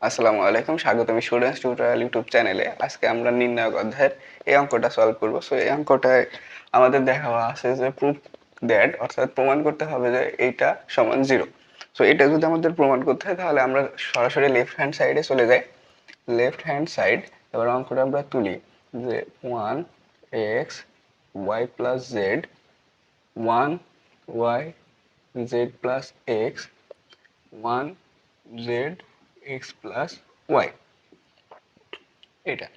আসসালামু আলাইকুম, স্বাগতম স্টুডেন্টস টিউটোরিয়াল ইউটিউব চ্যানেলে। আজকে আমরা নির্ণায়ক অধ্যায়ের এই অঙ্কটা সলভ করব। সো এই অঙ্কটায় আমাদের দেখাওয়া আছে যে প্রুফ দ্যাট, অর্থাৎ প্রমাণ করতে হবে যে এইটা সমান 0। সো এটা যদি আমাদের প্রমাণ করতে হয় তাহলে আমরা সরাসরি লেফট হ্যান্ড সাইডে চলে যাই। লেফট হ্যান্ড সাইড, এবার অঙ্কটা আমরা তুলি যে 1x y plus z, 1y z plus x, 1z x plus y, এটা।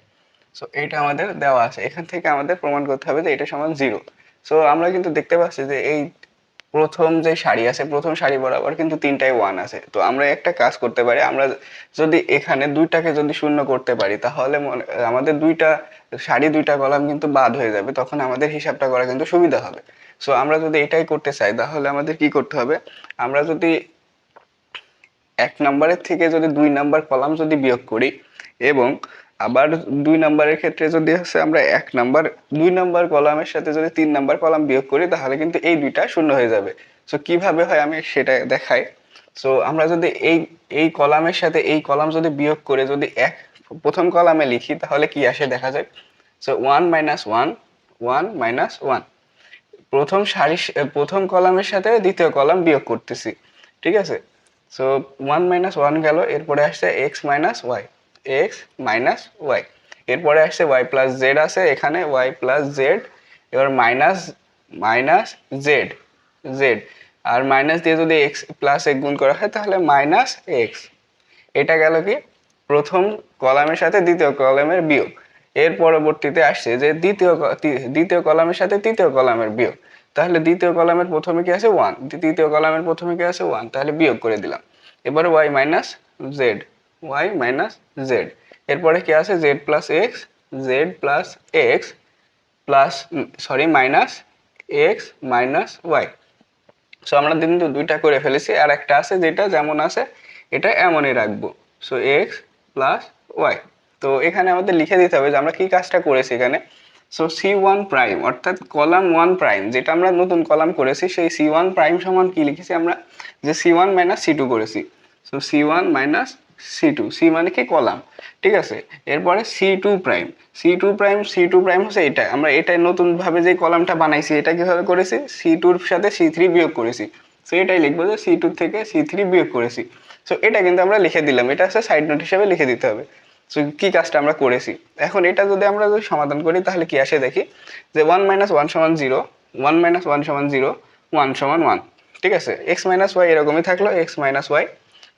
সো এইটা আমাদের দেওয়া আছে, এখান থেকে আমাদের প্রমাণ করতে হবে যে এটা সমান 0। সো আমরা কিন্তু দেখতে পাচ্ছি যে এই প্রথম যে সারি আছে, প্রথম সারি বরাবর কিন্তু তিনটাই 1 আছে। তো আমরা একটা কাজ করতে পারি, আমরা যদি এখানে দুইটাকে যদি শূন্য করতে পারি তাহলে আমাদের দুইটা সারি দুইটা কলাম কিন্তু বাদ হয়ে যাবে, তখন আমাদের হিসাবটা করা কিন্তু সুবিধা হবে। সো আমরা যদি এটাই করতে চাই তাহলে আমাদের কি করতে হবে, আমরা যদি 1 নম্বরের থেকে যদি 2 নাম্বার কলাম যদি বিয়োগ করি, এবং আবার 2 নাম্বারের ক্ষেত্রে যদি হচ্ছে আমরা 2 নাম্বার কলামের সাথে যদি 3 নাম্বার কলাম বিয়োগ করি তাহলে কিন্তু এই দুইটা শূন্য হয়ে যাবে। সো কিভাবে হয় আমি সেটা দেখাই। সো আমরা যদি এই কলামের সাথে এই কলাম যদি বিয়োগ করে যদি প্রথম কলামে লিখি তাহলে কি আসে দেখা যায়। সো 1 মাইনাস 1, 1 মাইনাস 1, প্রথম কলামের সাথে দ্বিতীয় কলাম বিয়োগ করতেছি, ঠিক আছে। সো 1 মাইনাস 1 গেল, এরপরে আসছে x minus y, x minus y, এরপরে আসছে ওয়াই প্লাস জেড আছে এখানে, ওয়াই প্লাস জেড, এবার মাইনাস মাইনাস জেড, জেড, আর মাইনাস দিয়ে যদি এক্স প্লাস এক গুণ করা হয় তাহলে মাইনাস এক্স। এটা গেল কি প্রথম কলামের সাথে দ্বিতীয় কলামের বিয়োগ। এর পরবর্তীতে আসছে যে দ্বিতীয় কলামের সাথে তৃতীয় কলামের বিয়োগ। তাহলে দ্বিতীয় কলামের প্রথমে কি আছে 1, তৃতীয় কলামের প্রথমে কি আছে 1, তাহলে বিয়োগ করে দিলাম। এবারে y minus z, y minus z, এরপরে কি আছে z plus x, z plus x plus minus x minus y. So আমরা কিন্তু দুইটা করে ফেলেছি, আর একটা আছে যেটা যেমন আছে এটা এমনই রাখবো। So x plus y. তো এখানে আমাদের লিখে দিতে হবে যে আমরা কি কাজটা করেছি এখানে। সো c1 প্রাইম অর্থাৎ কলাম 1 প্রাইম, যেটা আমরা নতুন কলাম করেছি, সেই c1 প্রাইম সমান কি লিখেছি আমরা, যে c1 মাইনাস c2 করেছি। So c1 minus c2, c মানে কি কলাম, ঠিক আছে। এরপরে c2 প্রাইম, c2 প্রাইম হচ্ছে এটা, আমরা এটাই নতুন ভাবে যে কলামটা বানাইছি এটা কিভাবে করেছি, c2 এর সাথে c3 বিয়োগ করেছি। সো এটাই লিখবো যে c2 থেকে c3 বিয়োগ করেছি। সো এটা কিন্তু আমরা লিখে দিলাম, এটা হচ্ছে সাইড নোট হিসেবে লিখে দিতে হবে। সো কি কাজটা আমরা করেছি। এখন এটা যদি আমরা সমাধান করি তাহলে কি আসে দেখি, যে 1 মাইনাস 1 সমান 0, 1 মাইনাস 1 সমান 0, 1 সমান 1, ঠিক আছে। এক্স মাইনাস ওয়াই এরকমই থাকলো, X minus Y,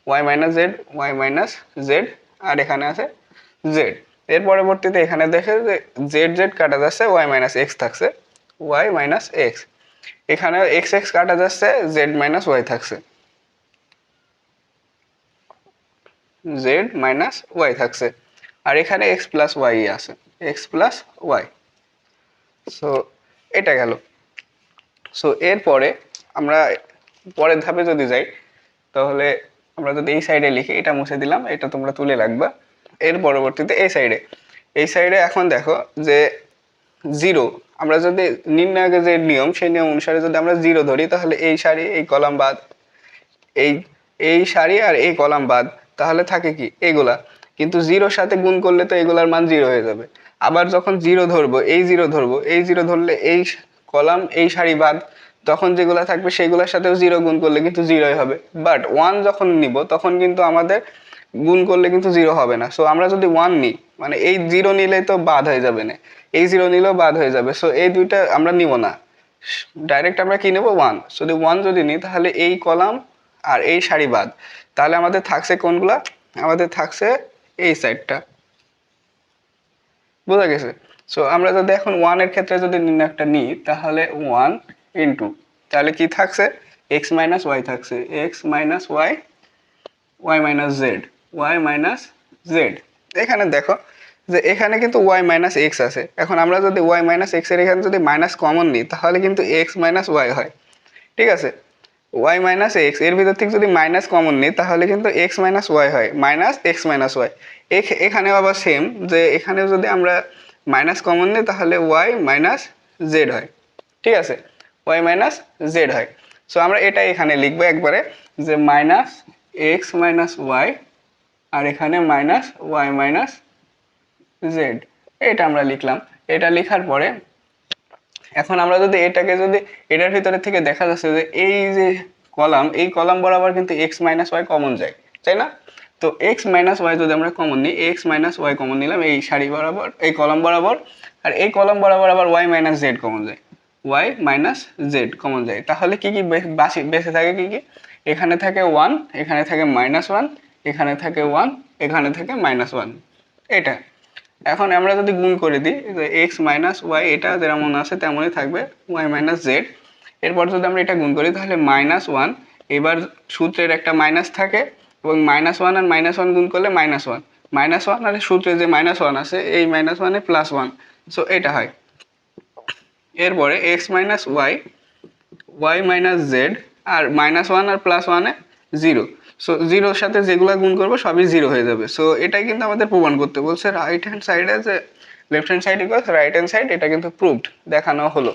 Y minus Z, Y minus Z, আর এখানে আছে জেড। এর পরবর্তীতে এখানে দেখে যে জেড জেড কাটা যাচ্ছে, ওয়াই মাইনাস এক্স থাকছে, ওয়াই মাইনাস এক্স, এখানে এক্স এক্স কাটা যাচ্ছে, জেড মাইনাস ওয়াই থাকছে, জেড মাইনাস ওয়াই থাকছে, আর এখানে এক্স প্লাস ওয়াই আছে, এক্স প্লাস ওয়াই। সো এটা গেল। সো এরপরে আমরা পরের ধাপে যদি যাই তাহলে আমরা যদি এই সাইডে লিখি, এটা মুছে দিলাম, এটা তোমরা তুলে রাখবা। এর পরবর্তীতে এই সাইডে এখন দেখো যে 0, আমরা যদি নির্ণায়কের যে নিয়ম সেই নিয়ম অনুসারে যদি আমরা 0 ধরি তাহলে এই সারি এই কলাম বাদ, এই এই সারি আর এই কলাম বাদ, তাহলে থাকে কি এগুলা। কিন্তু 0-র সাথে গুণ করলে তো এগুলার মান 0 হয়ে যাবে। আবার যখন 0 ধরবো, এই 0 ধরবো, এই 0 ধরলে এই কলাম এই সারি বাদ, তখন যেগুলা থাকবে সেগুলোর সাথেও 0 গুণ করলে কিন্তু 0ই হবে। বাট 1 যখন নিব তখন কিন্তু আমাদের গুণ করলে কিন্তু 0 হবে না। সো আমরা যদি 1 নিই, মানে এই 0 নিলেই তো বাদ হয়ে যাবে না, এই 0 নিলেও বাদ হয়ে যাবে। সো এই দুইটা আমরা নিব না, ডাইরেক্ট আমরা কি নেব 1। যদি 1 যদি নিই তাহলে এই কলাম আর এই সারি বাদ, তাহলে আমাদের থাকছে কোনগুলা, আমাদের থাকছে এই সাইডটা, বোঝা গেছে। সো আমরা যদি এখন 1 এর ক্ষেত্রে যদি নির্ণয়কটা নিই তাহলে 1 ইন্টু, তাহলে কি থাকছে, এক্স মাইনাস ওয়াই থাকছে, x minus Y, Y minus Z, Y minus z. এখানে দেখো যে এখানে কিন্তু ওয়াই মাইনাস এক্স আছে। এখন আমরা যদি ওয়াই মাইনাস এক্স এর এখানে যদি মাইনাস কমন নিই তাহলে কিন্তু এক্স মাইনাস ওয়াই হয়, ঠিক আছে। ওয়াই মাইনাস এক্স এর ভিতর থেকে যদি মাইনাস কমন নিই তাহলে কিন্তু এক্স মাইনাস ওয়াই হয়, মাইনাস এক্স মাইনাস ওয়াই। এখানেও আবার সেম, যে এখানেও যদি আমরা মাইনাস কমন নিই তাহলে ওয়াই মাইনাস জেড হয়, ঠিক আছে, ওয়াই মাইনাস জেড হয়। সো আমরা এটা এখানে লিখবো একবারে, যে মাইনাস এক্স মাইনাস ওয়াই আর এখানে মাইনাস ওয়াই মাইনাস জেড, এটা আমরা লিখলাম। এটা লেখার পরে এখন আমরা যদি এটাকে যদি এটার ভিতরে থেকে দেখা যাচ্ছে যে এই যে কলাম, এই কলাম বরাবর কিন্তু এক্স মাইনাস ওয়াই কমন যায়, তাই না? তো এক্স মাইনাস ওয়াই যদি আমরা কমন নিই, এক্স মাইনাস ওয়াই কমন নিলাম এই সারি বরাবর, এই কলাম বরাবর, আর এই কলাম বরাবর আবার ওয়াই মাইনাস জেড কমন যায়, ওয়াই মাইনাস জেড কমন যায়। তাহলে কি কি বেঁচে থাকে কি কি? এখানে থাকে ওয়ান, এখানে থাকে মাইনাস ওয়ান, এখানে থাকে ওয়ান, এখানে থাকে মাইনাস ওয়ান, এটা। এখন আমরা যদি গুণ করে দিই যে এক্স মাইনাস ওয়াই এটা যেমন আছে তেমনই থাকবে, ওয়াই মাইনাস জেড। এরপর যদি আমরা এটা গুণ করি তাহলে মাইনাস ওয়ান, এবার সূত্রের একটা মাইনাস থাকে এবং মাইনাস ওয়ান আর মাইনাস ওয়ান গুণ করলে মাইনাস ওয়ান, মাইনাস ওয়ান আর সূত্রে যে মাইনাস ওয়ান আছে এই মাইনাস ওয়ানে প্লাস ওয়ান, সো এটা হয়। এরপরে X minus Y, Y minus Z, আর মাইনাস ওয়ান আর প্লাস ওয়ানে জিরো, সো জিরোর সাথে যেগুলো গুণ করবো সবই জিরো হয়ে যাবে। সো এটাই কিন্তু আমাদের প্রমাণ করতে বলছে রাইট হ্যান্ড সাইডে যে left hand side equals right hand side, এটা কিন্তু প্রুভড, দেখানো হলো।